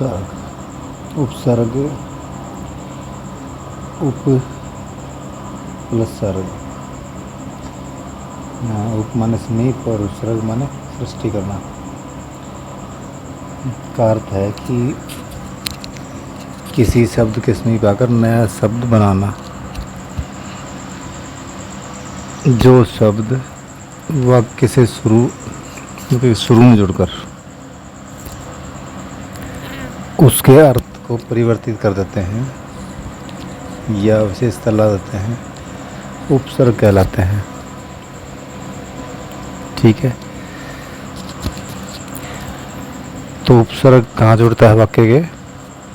उपसर्ग। उपसर्ग उप प्लस सर्ग। उप माने समीप और सर्ग माने सृष्टि करना। का अर्थ है कि किसी शब्द के समीप आकर नया शब्द बनाना। जो शब्द वाक्य से शुरू में जुड़कर उसके अर्थ को परिवर्तित कर देते हैं या विशेषता ला देते हैं, उपसर्ग कहलाते हैं। ठीक है, तो उपसर्ग कहाँ जुड़ता है वाक्य के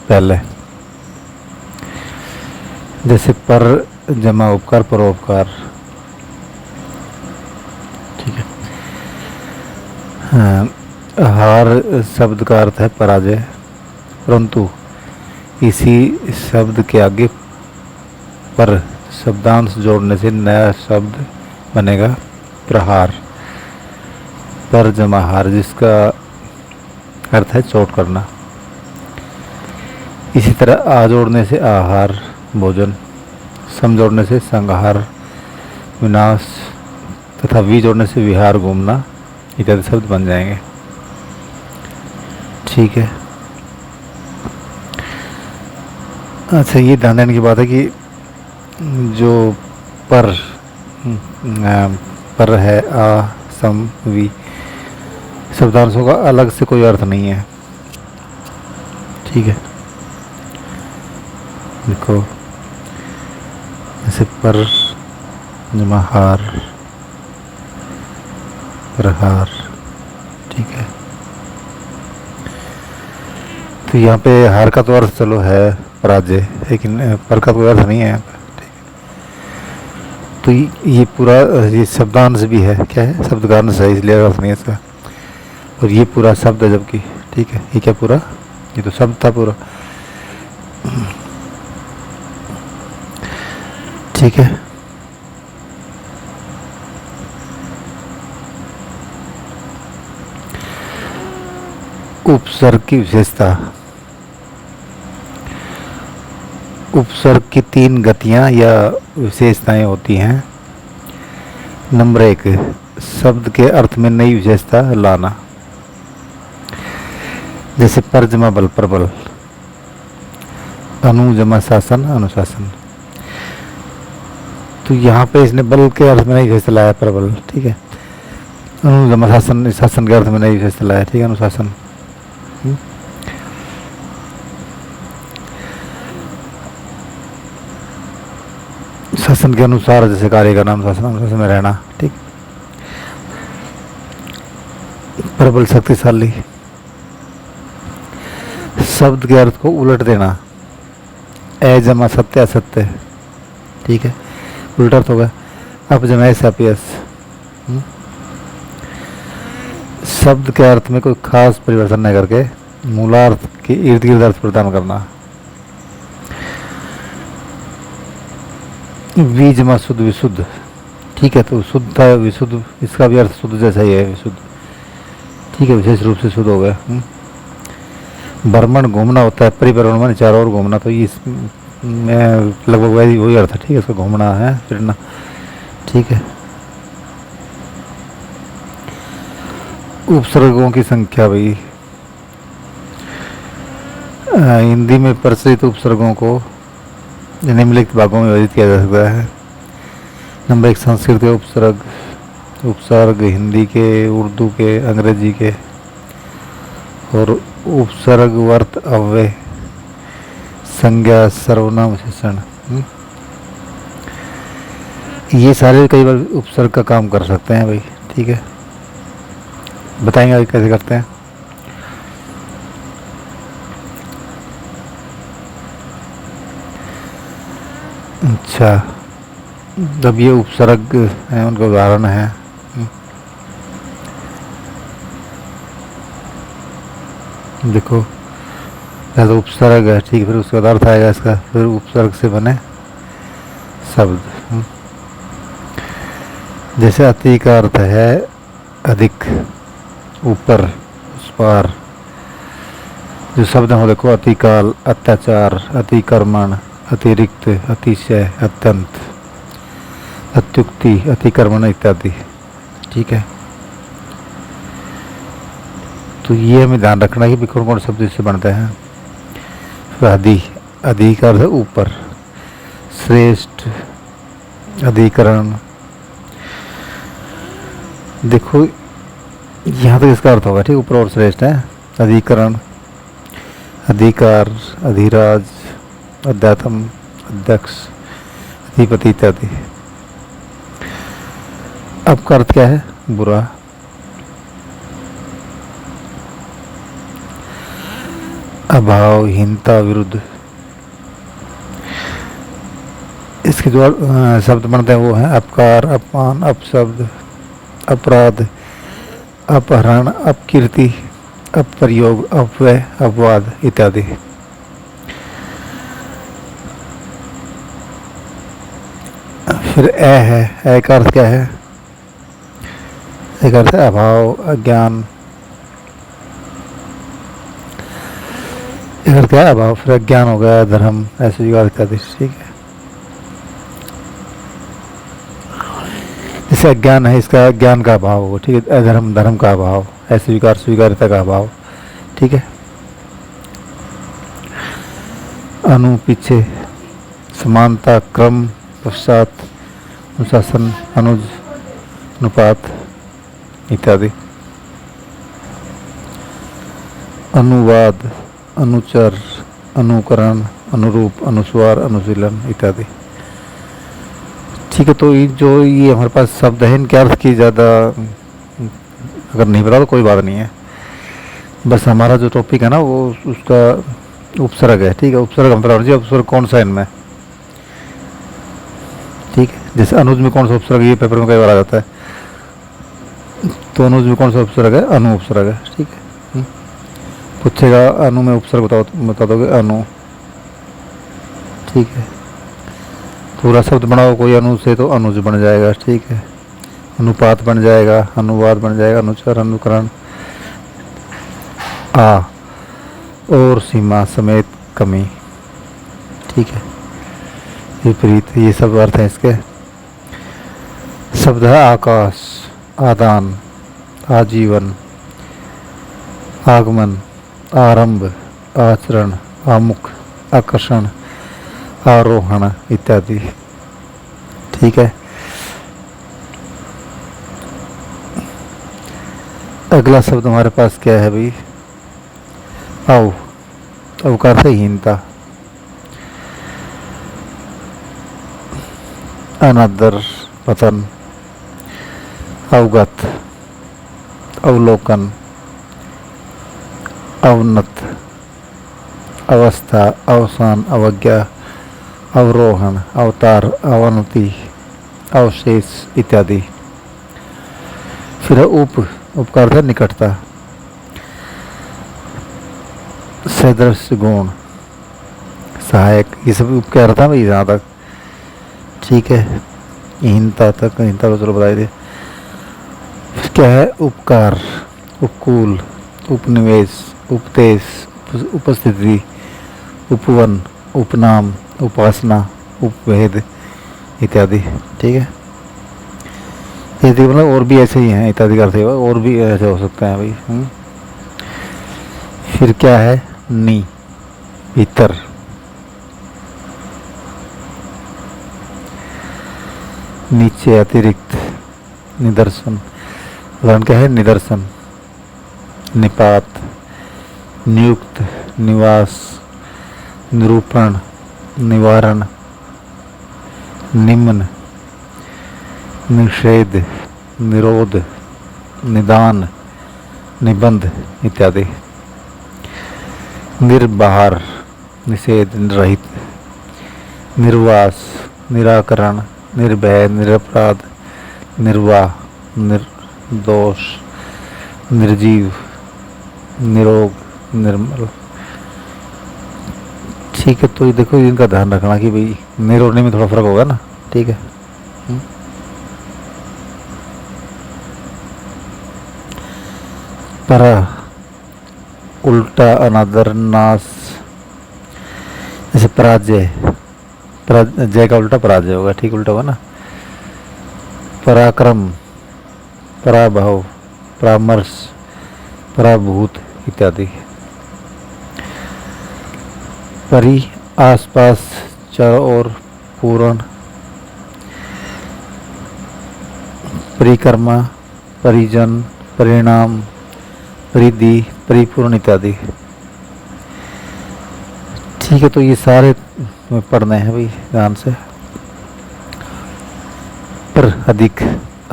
पहले, जैसे पर जमा उपकार परोपकार। ठीक है, हार शब्द का अर्थ है पराजय, परंतु इसी शब्द के आगे पर शब्दांश जोड़ने से नया शब्द बनेगा प्रहार। पर जमा हार, जिसका अर्थ है चोट करना। इसी तरह आ जोड़ने से आहार भोजन, सम जोड़ने से संहार विनाश, तथा वी जोड़ने से विहार घूमना इत्यादि शब्द बन जाएंगे। ठीक है, अच्छा ये ध्यान देने की बात है कि जो पर है आ सम वी शब्दांशों का अलग से कोई अर्थ नहीं है। ठीक है, देखो जैसे पर जमा हार प्रहार। ठीक है, तो यहाँ पे हार का तो अर्थ चलो है पराजय, लेकिन पर का कोई अर्थ नहीं है यहाँ पे। तो ये पूरा ये शब्दांश भी है, क्या है शब्द का अंश है, इसलिए अर्थ नहीं है इसका। और ये पूरा शब्द है जबकि, ठीक है, ये क्या पूरा, ये तो शब्द था पूरा। ठीक है, उपसर्ग की विशेषता। उपसर्ग की 3 गतियां या विशेषताएं होती हैं। नंबर 1, शब्द के अर्थ में नई विशेषता लाना, जैसे पर जमा बल प्रबल, अनु जमा शासन अनुशासन। तो यहाँ पे इसने बल के अर्थ में नई विशेषता लाया प्रबल। ठीक है, अनु जमा शासन, शासन के अर्थ में नई विशेषता लाया। ठीक है, अनुशासन। शासन के अनुसार जैसे कार्य करना, अनुशासन, अनुशासन में रहना। ठीक, प्रबल शक्तिशाली, शब्द के अर्थ को उलट देना, ए जमा सत्य असत्य। ठीक है, उल्टा अर्थ होगा अप जमा ऐसा अपयस। शब्द के अर्थ में कोई खास परिवर्तन न करके मूलार्थ के इर्द गिर्द अर्थ प्रदान करना। वी जमा शुद्ध विशुद्ध। ठीक है, तो शुद्ध था विशुद्ध, इसका भी अर्थ शुद्ध जैसा ही है, विशुद्ध। ठीक है, विशेष रूप से शुद्ध हो गया। भ्रमण घूमना होता है, परिभ्रमण माने चारों ओर घूमना, तो ये में लगभग वही अर्थ है। ठीक है, इसको घूमना है, फिरना। ठीक है, उपसर्गों की संख्या भाई, हिंदी में प्रचलित उपसर्गों को निम्नलिखित भागों में विभाजित किया जा सकता है। नंबर 1, संस्कृत के उपसर्ग। उपसर्ग हिंदी के, उर्दू के, अंग्रेजी के। और उपसर्ग वर्त अव्यय संज्ञा सर्वनाम विशेषण, ये सारे कई बार उपसर्ग का काम कर सकते हैं भाई। ठीक है, बताएंगे आगे कैसे करते हैं। अच्छा, जब ये उपसर्ग है उनका उदाहरण है। देखो पहले तो उपसर्ग है, ठीक है, फिर उसका अर्थ आएगा इसका, फिर उपसर्ग से बने शब्द। जैसे अति का अर्थ है अधिक, ऊपर, उस पार। जो शब्द हो देखो, अतिकाल, अत्याचार, अतिक्रमण, अतिरिक्त, अतिशय, अत्यंत, अत्युक्ति, अतिक्रमण इत्यादि। ठीक है, तो ये हमें ध्यान रखना है कि कौन कौन शब्द इससे बनते हैं। तो अधि का अर्थ है ऊपर, श्रेष्ठ, अधिकरण। देखो यहाँ तक इसका अर्थ होगा, ठीक, ऊपर और श्रेष्ठ है। अधिकरण, अधिकार, अधिराज, अध्यात्म, अध्यक्ष, अधिपति इत्यादि। अब का अर्थ क्या है? बुरा। अभाव, हीनता, विरुद्ध। इसके जो शब्द बनते हैं वो हैं अपकार, अपमान, अपशब्द, अपराध, अपहरण, अपकीर्ति, अप्रयोग, अपव्यय, अपवाद इत्यादि। फिर है, ए का अर्थ क्या है? ए का अर्थ है अभाव, अज्ञान। एक अर्थ क्या है? अभाव। फिर अज्ञान हो गया, धर्म, ऐसे विकार इत्यादि। ठीक है, जैसे अज्ञान है, इसका ज्ञान का अभाव हो, ठीक है। अधर्म, धर्म का अभाव, ऐसे विकार, स्वीकार्यता का अभाव। ठीक है, अनु पीछे, समानता, क्रम, पश्चात, अनुशासन, अनुज, अनुपात इत्यादि। अनुवाद, अनुचर, अनुकरण, अनुरूप, अनुस्वार, अनुशीलन इत्यादि। ठीक है, तो ये हमारे पास शब्द है, इनके अर्थ की ज़्यादा अगर नहीं पता तो कोई बात नहीं है। बस हमारा जो टॉपिक है ना वो उसका उपसर्ग है। ठीक है, उपसर्ग हम पता होना चाहिए, उपसर्ग कौन सा इनमें। ठीक है, जैसे अनुज में कौन सा उपसर्ग, ये पेपर में कई बार आ जाता है। तो अनुज में कौन सा उपसर्ग है? अनु उपसर्ग है। ठीक है, पूछेगा अनु में उपसर्ग बता दोगे अनु। ठीक है, पूरा शब्द बनाओ कोई अनु से तो अनुज बन जाएगा। ठीक है, अनुपात बन जाएगा, अनुवाद बन जाएगा, अनुचर, अनुकरण, आ और सीमा समेत कमी। ठीक है, विपरीत, ये सब अर्थ हैं इसके। शब्द है आकाश, आदान, आजीवन, आगमन, आरंभ, आचरण, आमुख, आकर्षण, आरोहण इत्यादि। ठीक है, अगला शब्द हमारे पास क्या है भाई? अव। अव का अर्थ है हीनता, अनादर, पतन, अवगत, अवलोकन, अवनत, अवस्था, अवसान, अवज्ञा, अवरोहण, अवतार, अवनति, अवशेष इत्यादि। फिर उप का अर्थ है निकटता, सदृश गुण, सहायक, ये सब उप के अर्थ है भाई जहाँ तक। ठीक है, हीनता तक, हीनता को चलो बताई दे। फिर क्या है? उपकार, उपकूल, उपनिवेश, उपदेश, उपस्थिति, उपवन, उपनाम, उपासना, उपभेद इत्यादि। ठीक है, यदि मतलब और भी ऐसे ही हैं, इत्यादि करते हुए और भी ऐसे हो सकते हैं भाई। फिर क्या है? नी, भीतर, नीचे, अतिरिक्त, निदर्शन। उदाहरण क्या है? निदर्शन, निपात, नियुक्त, निवास, निरूपण, निवारण, निम्न, निषेध, निरोध, निदान, निबंध इत्यादि। निर्बाहर, निषेध, रहित, निर्वास, निराकरण, निर्भय, निरपराध, निर्वाह, निर्दोष, निर्जीव, निरोग, निर्मल। ठीक है, तो ये देखो इनका ध्यान रखना कि भाई निरोधने में थोड़ा फर्क होगा ना। ठीक है, पर उल्टा अनादर, नाश, जैसे पराजय, जय का उल्टा पराजय होगा, ठीक उल्टा होगा ना। पराक्रम, पराभव, परामर्श, पराभूत इत्यादि। परि, आसपास, चारों ओर, पूर्ण, परिक्रमा, परिजन, परिणाम, परिधि, परिपूर्ण इत्यादि। ठीक है, तो ये सारे पढ़ने हैं भाई ध्यान से। पर, अधिक,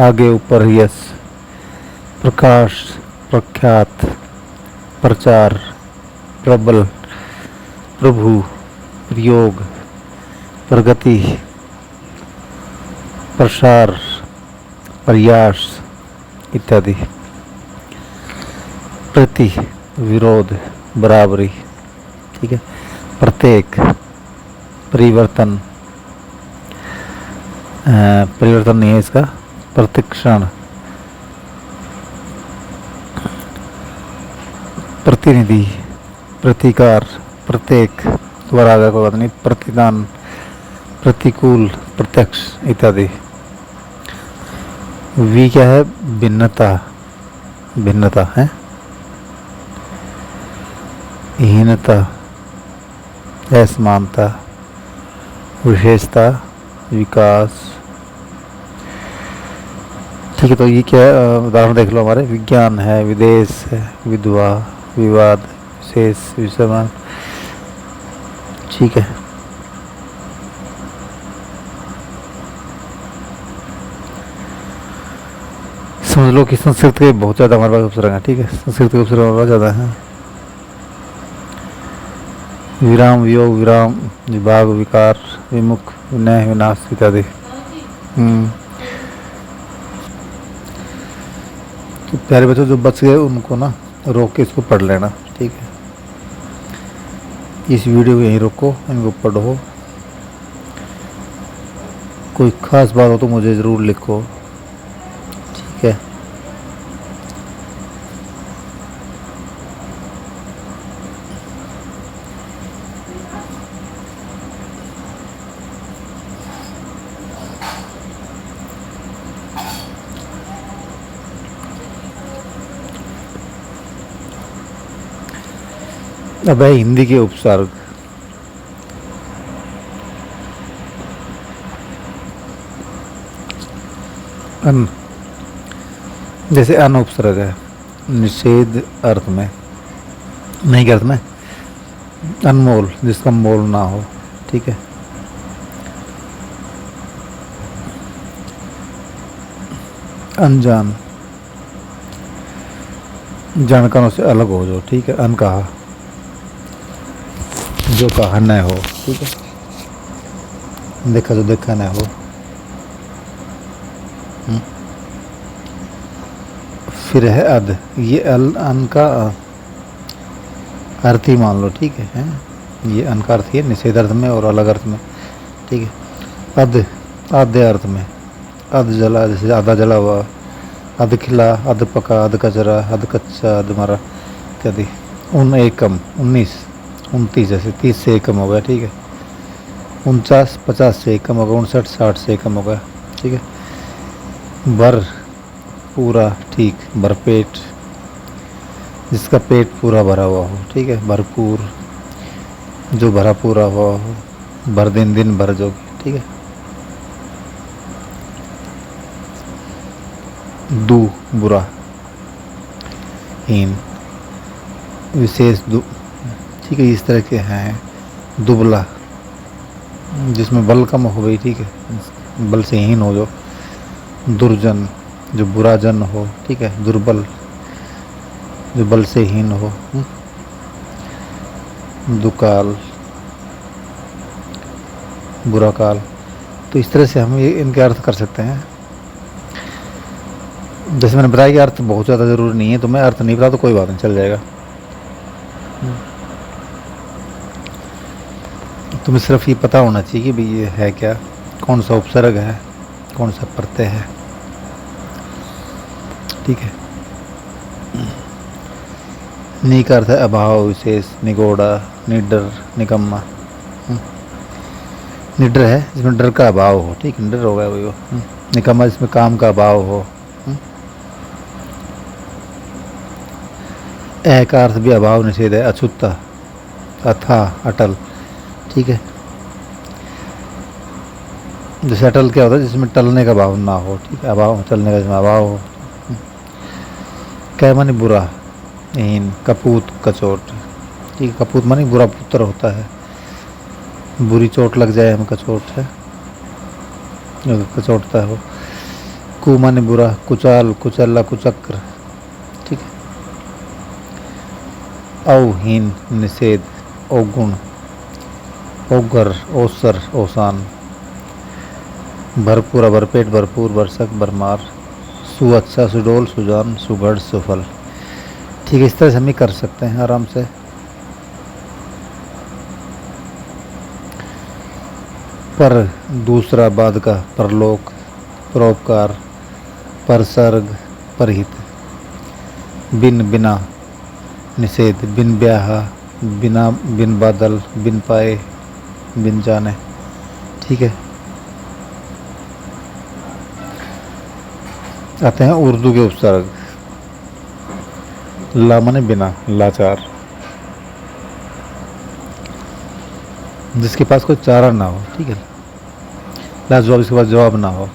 आगे, ऊपर, यश, प्रकाश, प्रख्यात, प्रचार, प्रबल, प्रभु, प्रयोग, प्रगति, प्रसार, प्रयास इत्यादि। प्रति, विरोध, बराबरी, ठीक है। प्रत्येक, परिवर्तन, परिवर्तन नहीं है इसका, प्रतिक्षण, प्रतिनिधि, प्रतिकार, प्रत्येक, दोबारा आगे कोई बात नहीं, प्रतिदान, प्रतिकूल, प्रत्यक्ष इत्यादि। वी क्या है? भिन्नता, भिन्नता है। हीनता, असमानता, विशेषता, विकास। ठीक है, तो ये क्या है? उदाहरण देख लो हमारे। विज्ञान है, विदेश है, विधवा, विवाद, विशेष, विषमान। ठीक है, समझ लो कि संस्कृत के बहुत ज़्यादा हमारे पास उपसर्ग हैं। ठीक है, संस्कृत के उपसर्ग हमारे पास ज़्यादा हैं। विराम, वियोग, विराम, विभाग, विकार, विमुख, विनय, विनाश इत्यादि। तो प्यारे बच्चों जो बच गए उनको ना रोक के इसको पढ़ लेना। ठीक है, इस वीडियो को यहीं रोको, इनको पढ़ो। कोई खास बात हो तो मुझे ज़रूर लिखो। ठीक है, अब है हिंदी के उपसर्ग। अन, जैसे अन उपसर्ग है निषेध अर्थ में, नहीं के अर्थ में, अनमोल, जिसका मोल ना हो। ठीक है, अनजान, जानकारों से अलग हो जो। ठीक है, अन कहा, जो कहा न हो। ठीक है, देखा जो देखा न हो। फिर है अध, ये अन का अर्थ ही मान लो। ठीक है, ये अन का अर्थ ही है निषेध अर्थ में और अलग अर्थ में। ठीक है, अध, आधे अर्थ में, अध जला, जैसे आधा जला हुआ, अध खिला, अध पका, अध कचरा, अध कच्चा, अध मरा इत्यादि। उन एकम, 19, 29, जैसे 30 से एकम हो गया। ठीक है, 49, 50 से एकम होगा, 59, 60 से एकम होगा। ठीक है, भर, पूरा, ठीक, भरपेट, जिसका पेट पूरा भरा हुआ हो। ठीक है, भरपूर, जो भरा पूरा हुआ हो। भर दिन, दिन भर जोगी। ठीक है, दू, बुरा, हीन, विशेष दु। ठीक है, इस तरह के हैं। दुबला, जिसमें बल कम हो गई। ठीक है, बल से हीन हो जो। दुर्जन, जो बुरा जन हो। ठीक है, दुर्बल, जो बल से हीन हो। दुकाल, बुरा काल। तो इस तरह से हम ये इनके अर्थ कर सकते हैं। जैसे मैंने बताया कि अर्थ बहुत ज़्यादा ज़रूरी नहीं है, तो मैं अर्थ नहीं बता तो कोई बात नहीं, चल जाएगा। तुम्हें सिर्फ ये पता होना चाहिए कि भाई ये है क्या, कौन सा उपसर्ग है, कौन सा प्रत्यय है। ठीक है, नी का अर्थ है अभाव विशेष, निगोड़ा, निडर, निकम्मा। निडर है जिसमें डर का अभाव हो, ठीक है, निडर हो गया वही वो। निकम्मा जिसमें काम का अभाव हो। ए का अर्थ भी अभाव निषेध है, अछूता, अथा, अटल, ठीक है। जैसे अटल क्या होता है, जिसमें टलने का भाव ना हो, ठीक है, अभाव, टलने का जिसमें अभाव हो। कै मानी बुरा, हीन, कपूत, कचोट, ठीक है। कपूत मानी बुरा पुत्र होता है, बुरी चोट लग जाए हमें कचोट है, कचोटता है वो। कु मानी बुरा, कुचाल, कुचला, कुचक्र, ठीक है। औहीन, निषेध, औगुण, औगर, ओसर, ओसान। भरपूर, भरपेट, भरपूर, भरसक, भरमार। सुअच्छा, सुडोल, सुजान, सुघड़, सुफल, ठीक है। इस तरह से हम ही कर सकते हैं आराम से। पर दूसरा, बाद का, परलोक, परोपकार, परसर्ग, परहित। बिन, बिना, निषेध, बिन ब्याह, बिना, बिन बादल, बिन पाए, बिन जाने, ठीक है। आते हैं उर्दू के उपसर्ग। ला माने बिना, लाचार, जिसके पास कोई चारा ना हो, ठीक है। लाजवाब, जिसके पास जवाब ना हो।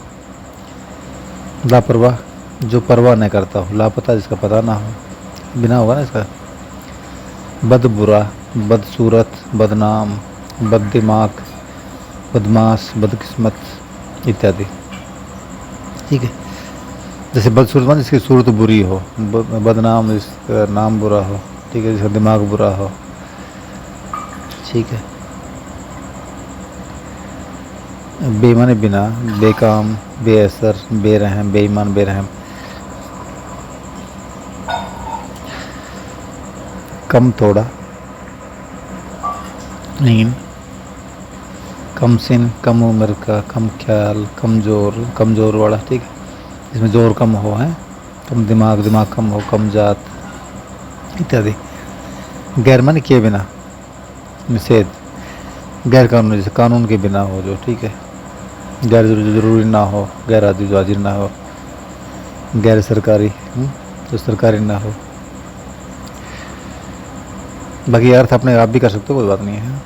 लापरवाह, जो परवाह नहीं करता हो। लापता, जिसका पता ना हो, बिना होगा ना इसका। बद, बुरा, बदसूरत, बदनाम, बददिमाग, बदमाश, बदकिस्मत इत्यादि, ठीक है। जैसे बदसूरत मान जिसकी सूरत बुरी हो, बदनाम जिसका नाम बुरा हो, ठीक है, जिसका दिमाग बुरा हो, ठीक है। बेईमानी, बिना, बेकाम, बेअसर, बेरहम, बेईमान, बेरहम। कम, थोड़ा, नींद, कम सिन, कम उम्र का, कम ख्याल, कमजोर, कमजोर वाला, ठीक है, जिसमें जोर कम हो, है। कम दिमाग, दिमाग कम हो, कम जात इत्यादि। गैर माने किए बिना, निषेध, गैर कानूनी, जैसे कानून के बिना हो जो, ठीक है। गैर जरूरी ना हो, गैर हाजिर ना हो, गैर सरकारी, जो सरकारी ना हो। बाकी अर्थ अपने आप भी कर सकते हो, कोई बात नहीं है।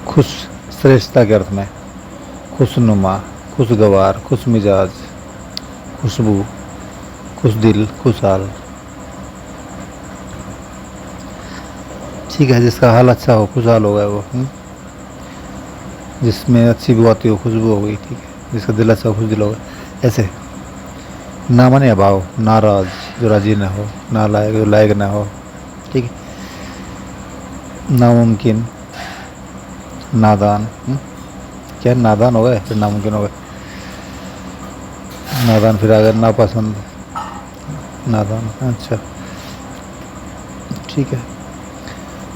खुश, श्रेष्ठता के अर्थ में, खुशनुमा, खुशगवार, खुश मिजाज, खुशबू, खुश दिल, खुशहाल, ठीक है। जिसका हाल अच्छा हो, खुशहाल हो गया वो, जिसमें अच्छी बू आती हो, खुशबू हो गई, ठीक है। जिसका दिल अच्छा हो, खुश दिल हो गया, ऐसे। ना माने अभाव, नाराज, जो राजी ना हो, नालायक, जो लायक ना हो, ठीक है। नामुमकिन, नादान, क्या नादान हो गए फिर नामुमकिन हो गए, नादान फिर अगर नापसंद, नादान, अच्छा, ठीक है।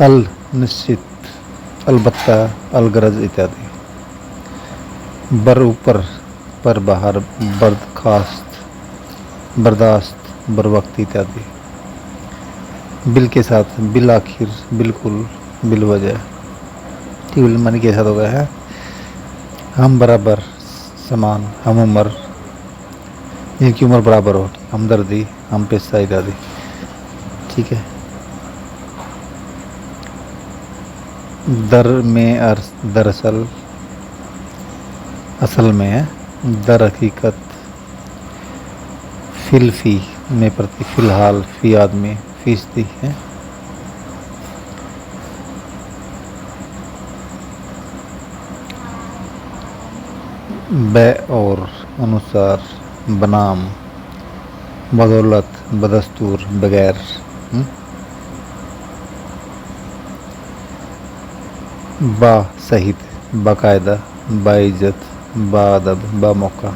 अल, निश्चित, अलबत्ता, अलगरज इत्यादि। बर, ऊपर, पर बाहर, बर्दाश्त, बर्दाश्त, बरवक्त इत्यादि। बिल के साथ, बिल आखिर, बिल्कुल, बिल वजह, ठीक, बिल मानी के साथ हो गया है। हम बराबर, समान, हम उम्र, जिनकी उम्र बराबर हो, हमदर्दी, हम पेशा इत्यादि, ठीक है। दर में अर्थ, दरअसल, असल में है, दर हकीकत, फिलफी में प्रति, फिलहाल, फी आदमी, फीसदी है। बै और, अनुसार, बनाम, बदौलत, बदस्तूर, बगैर, बा, सहित, बाकायदा, बाइज्जत, बाअदब, बामौका,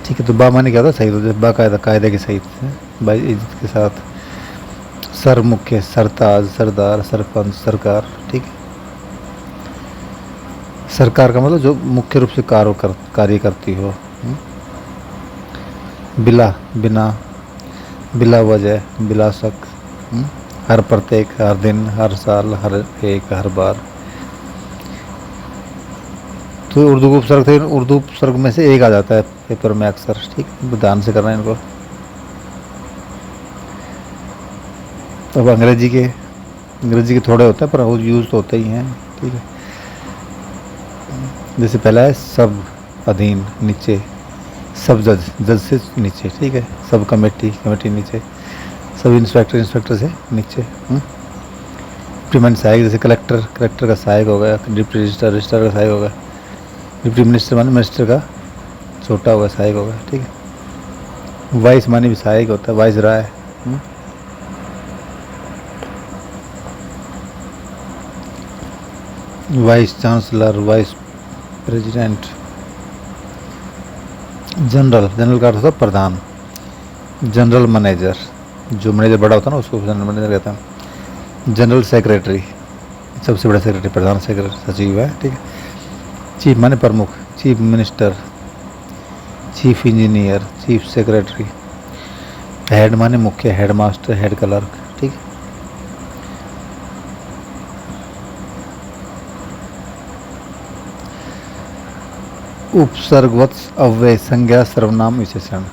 ठीक है। तो बा माने क्या होता है, सही, तो बाकायदा, कायदे के सहित, बाई इज्जत के साथ। सर, मुख्य, सरताज, सरदार, सरपंच, सरकार, ठीक है। सरकार का मतलब जो मुख्य रूप से कार्य करती हो। बिला, बिना, बिला वजह, बिला शक, हर प्रत्येक, हर दिन, हर साल, हर एक, हर बार। तो उर्दू के उपसर्ग थे, उर्दू उपसर्ग में से एक आ जाता है पेपर में अक्सर, ठीक है, ध्यान से करना है इनको। अब अंग्रेजी के थोड़े होते हैं पर वो यूज़ तो होते ही हैं, ठीक है। जैसे पहला है सब अधीन, नीचे, सब जज, जज से नीचे, ठीक है, सब कमेटी, कमेटी नीचे, सब इंस्पेक्टर, इंस्पेक्टर से नीचे। डिप्टी सहायक, जैसे कलेक्टर, कलेक्टर का सहायक हो गया, डिप्टी रजिस्ट्रार, रजिस्ट्रार का सहायक हो गया, डिप्टी मिनिस्टर माने मिनिस्टर का छोटा होगा, सहायक होगा, ठीक है। वाइस माने भी सहायक होता है, viceroy. Vice chancellor, vice president. General, general का अर्थ होता है प्रधान। जनरल मैनेजर, जो मैनेजर बड़ा होता है ना उसको जनरल मैनेजर कहते हैं। जनरल सेक्रेटरी, सबसे बड़ा सेक्रेटरी प्रधान सेक्रेटरी सचिव है, ठीक है। चीफ माने प्रमुख, chief minister, chief engineer, chief secretary. Head माने मुख्य, हेड मास्टर, हेड क्लर्क, ठीक है। उपसर्गवत्स अव्यय, संज्ञा, सर्वनाम, विशेषण।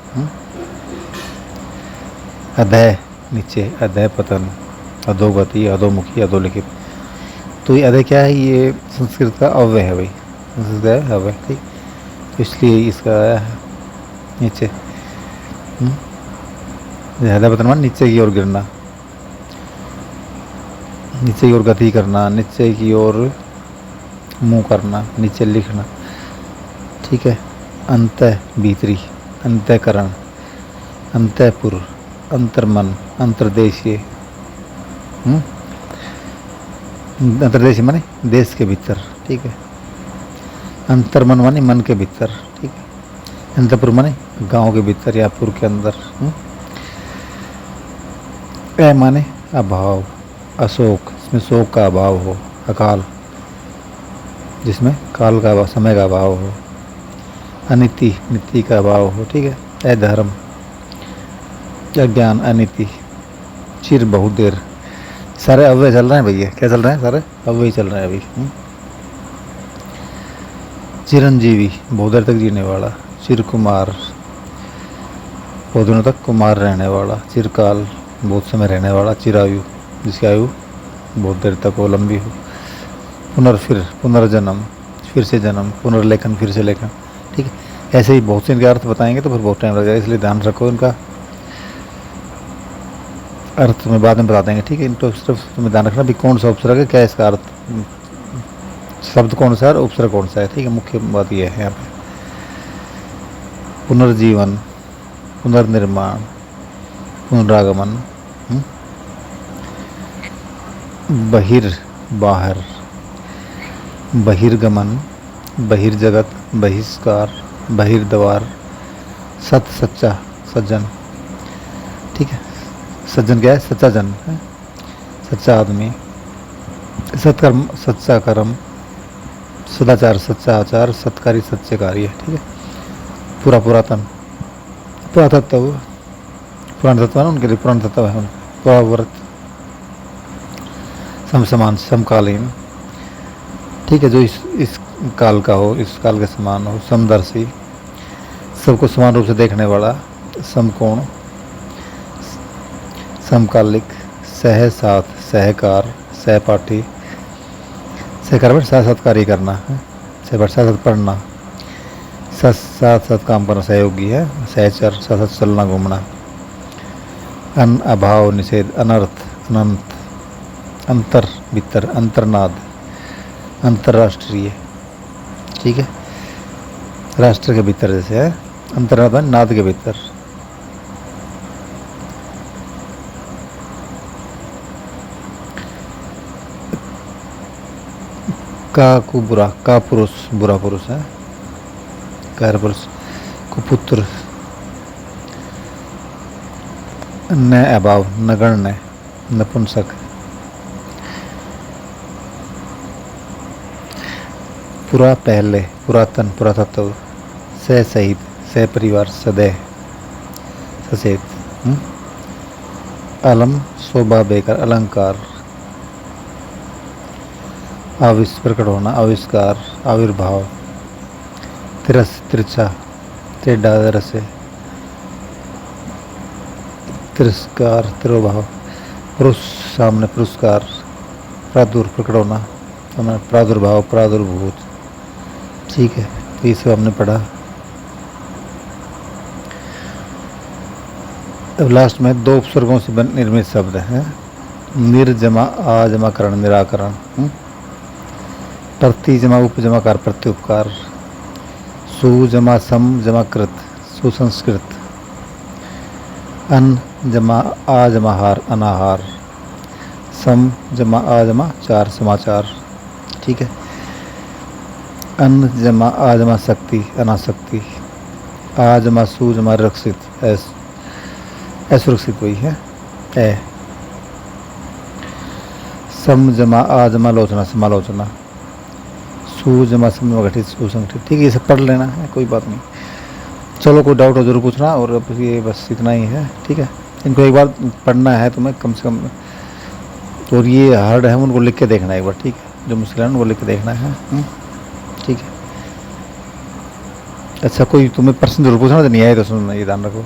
अधय नीचे, अधय पतन, अधोगति, अधोमुखी, अधोलिखित। तो ये अधय क्या है, ये संस्कृत का अव्यय है भाई, संस्कृत का अव्यय, ठीक। तो इसलिए इसका नीचे, अधय पतन मान नीचे की ओर गिरना, नीचे की ओर गति करना, नीचे की ओर मुंह करना, नीचे लिखना, ठीक है। अंत भीतरी, अंतःकरण, अंतःपुर, अंतर्मन, अंतर्देशीय। अंतर्देशीय माने देश के भीतर, ठीक है। अंतर्मन माने मन के भीतर, ठीक है। अंतःपुर माने गांव के भीतर या पुर के अंदर। ए माने अभाव, अशोक, इसमें शोक का अभाव हो। अकाल, जिसमें काल का, समय का अभाव हो। अनिति, नीति का अभाव हो, ठीक है। अधर्म, अज्ञान, अनिति। चिर, बहुत देर। सारे अव्यय चल रहे हैं भैया, क्या चल रहे हैं, सारे अव्यय चल रहे हैं अभी। चिरंजीवी, बहुत देर तक जीने वाला। चिरकुमार, बहुत दिनों तक कुमार रहने वाला। चिरकाल, बहुत समय रहने वाला। चिरायु, जिसकी आयु बहुत देर तक हो, लंबी हो। पुनर्फिर, पुनर्जन्म, फिर से जन्म। पुनर्लेखन, फिर से लेखन, ठीक है। ऐसे ही बहुत से इनके अर्थ बताएंगे तो फिर बहुत टाइम लग जाएगा, इसलिए ध्यान रखो इनका अर्थ में बाद में बता देंगे, ठीक है। इनको सिर्फ तुम्हें ध्यान रखना भी कौन सा उपसर्ग है, क्या इसका अर्थ, शब्द कौन सा है और उपसर्ग कौन सा है, ठीक है। मुख्य बात यह है यहाँ पे। पुनर्जीवन, पुनर्निर्माण, पुनरागमन। बहिर, बाहर। बहिर्गमन, बहिर्जगत, बहिष्कार, बहिर्द्वार। सत, सच्चा, सज्जन, ठीक है। सज्जन क्या है, सच्चा जन है, सच्चा आदमी। सत्कर्म, सच्चा कर्म। सदाचार, सच्चा आचार। सत्कारी, सच्चे कार्य, ठीक है। पूरा, पुरातन, पुरातत्व, पुराण तत्व है ना उनके लिए, पुराण तत्व है उनका। पुराव्रत, समसमान, समकालीन, ठीक है, जो इस काल का हो, इस काल के समान हो। समदर्शी, सबको समान रूप से देखने वाला। समकोण, समकालिक। सह, साथ, सहकार, सहपाठी। सहकार में साथ साथ कार्य करना है, सहपाठी साथ साथ पढ़ना। साथ साथ काम करना सहयोगी है। सहचर, साथ साथ चलना, घूमना। अन, अभाव, निषेध। अनर्थ, अनंत। अंतर, भीतर। अंतर्नाद, अंतर्राष्ट्रीय, ठीक है। राष्ट्र के भीतर जैसे है, अंतर्नाद नाद के भीतर। का को बुरा, का पुरुष, बुरा पुरुष है। कार पुरुष, कुपुत्र। न, अभाव, नगण्य, नपुंसक। पुरा, पहले। पुरातन, पुरातत्व। सह, सहित, सह परिवार। सदैह, सचेत। अलम शोभा बेकर अलंकार। आविष प्रकट होना आविष्कार आविर्भाव। तिरस तिरछा टेढ़ा दरसे तिरस्कार तिरोभाव। पुरुष सामने पुरस्कार। प्रादुर प्रकट होना सामने प्रादुर्भाव प्रादुर्भूत। ठीक है, तो ये सब हमने पढ़ा। अब लास्ट में दो उपसर्गों से निर्मित शब्द हैं। निर्जमा आजमाकरण निराकरण। प्रतिजमा उपजमाकार प्रत्युपकार। सुजमा सम जमाकृत सुसंस्कृत। अन जमा आजमाहार अनाहार। सम जमा आजमा चार समाचार। ठीक है। अन जमा आजमा शक्ति अनाशक्ति। आजमा सुजमा रक्षित असुरक्षित वही है ए। सम जमा आजमा लोचना समालोचना। सुजमा सम गठित सुसंगठित। ठीक है, ये सब पढ़ लेना है, कोई बात नहीं। चलो, कोई डाउट हो जरूर पूछना। और अब ये बस इतना ही है। ठीक है, इनको एक बार पढ़ना है तुम्हें कम से कम। और ये हार्ड है, उनको लिख के देखना है एक बार। ठीक है, जो मुश्किल है उनको लिख के देखना है। ठीक है। अच्छा, कोई तुम्हें प्रश्न जरूर पूछना, तो नहीं आए तो सुनना, ये ध्यान रखो।